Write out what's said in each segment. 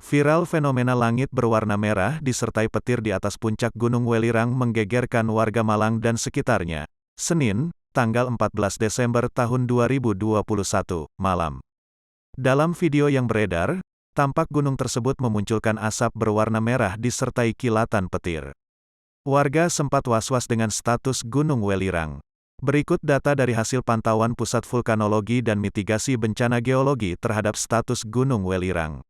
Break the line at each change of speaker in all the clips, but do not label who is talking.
Viral fenomena langit berwarna merah disertai petir di atas puncak Gunung Welirang menggegerkan warga Malang dan sekitarnya. Senin, tanggal 14 Desember tahun 2021, malam. Dalam video yang beredar, tampak gunung tersebut memunculkan asap berwarna merah disertai kilatan petir. Warga sempat was-was dengan status Gunung Welirang. Berikut data dari hasil pantauan Pusat Vulkanologi dan Mitigasi Bencana Geologi terhadap status Gunung Welirang.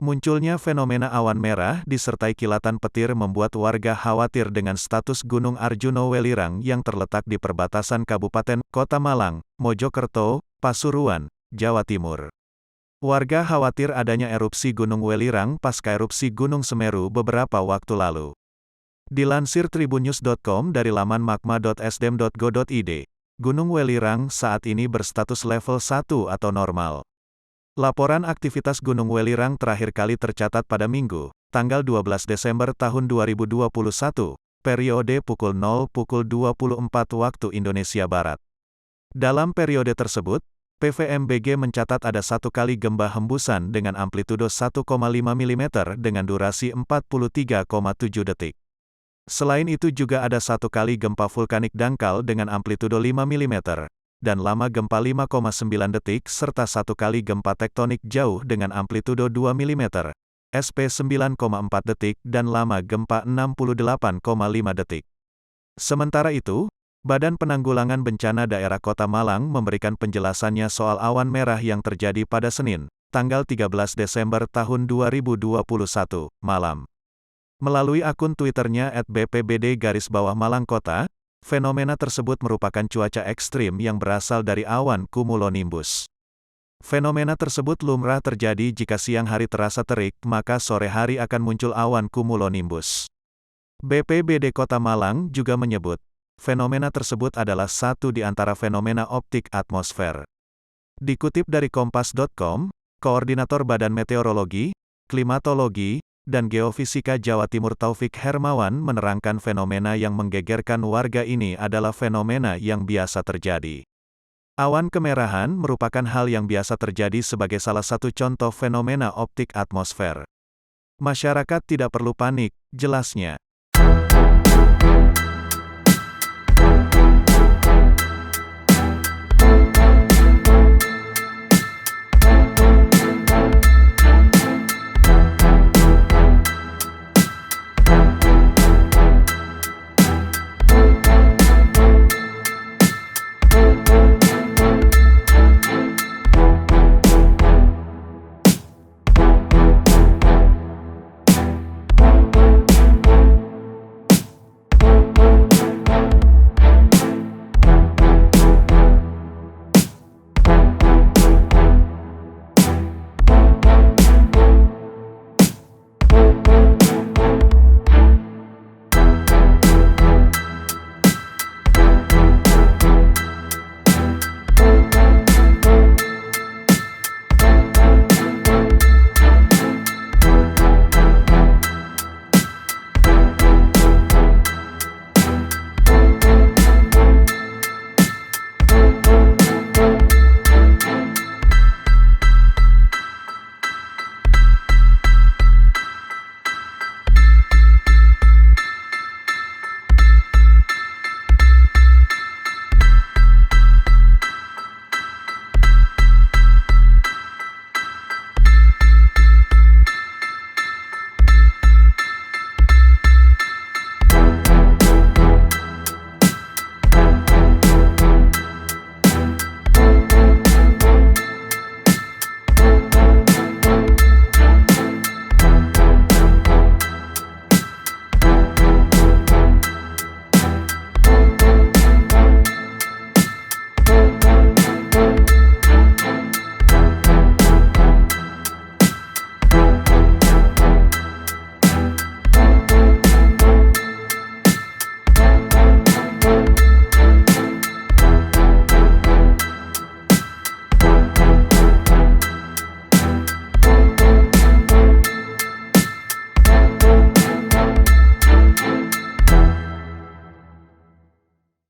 Munculnya fenomena awan merah disertai kilatan petir membuat warga khawatir dengan status Gunung Arjuno Welirang yang terletak di perbatasan Kabupaten Kota Malang, Mojokerto, Pasuruan, Jawa Timur. Warga khawatir adanya erupsi Gunung Welirang pasca erupsi Gunung Semeru beberapa waktu lalu. Dilansir tribunnews.com dari laman magma.sdm.go.id, Gunung Welirang saat ini berstatus level 1 atau normal. Laporan aktivitas Gunung Welirang terakhir kali tercatat pada Minggu, tanggal 12 Desember tahun 2021, periode pukul 0:24 waktu Indonesia Barat. Dalam periode tersebut, PVMBG mencatat ada satu kali gempa hembusan dengan amplitudo 1,5 mm dengan durasi 43,7 detik. Selain itu juga ada satu kali gempa vulkanik dangkal dengan amplitudo 5 mm. Dan lama gempa 5,9 detik serta satu kali gempa tektonik jauh dengan amplitudo 2 mm, SP 9,4 detik dan lama gempa 68,5 detik. Sementara itu, Badan Penanggulangan Bencana Daerah Kota Malang memberikan penjelasannya soal awan merah yang terjadi pada Senin, tanggal 13 Desember tahun 2021, malam. Melalui akun Twitternya @bpbd_Malang Kota, fenomena tersebut merupakan cuaca ekstrim yang berasal dari awan cumulonimbus. Fenomena tersebut lumrah terjadi jika siang hari terasa terik, maka sore hari akan muncul awan cumulonimbus. BPBD Kota Malang juga menyebut, fenomena tersebut adalah satu di antara fenomena optik atmosfer. Dikutip dari kompas.com, Koordinator Badan Meteorologi, Klimatologi, dan Geofisika Jawa Timur Taufik Hermawan menerangkan fenomena yang menggegerkan warga ini adalah fenomena yang biasa terjadi. Awan kemerahan merupakan hal yang biasa terjadi sebagai salah satu contoh fenomena optik atmosfer. Masyarakat tidak perlu panik, jelasnya.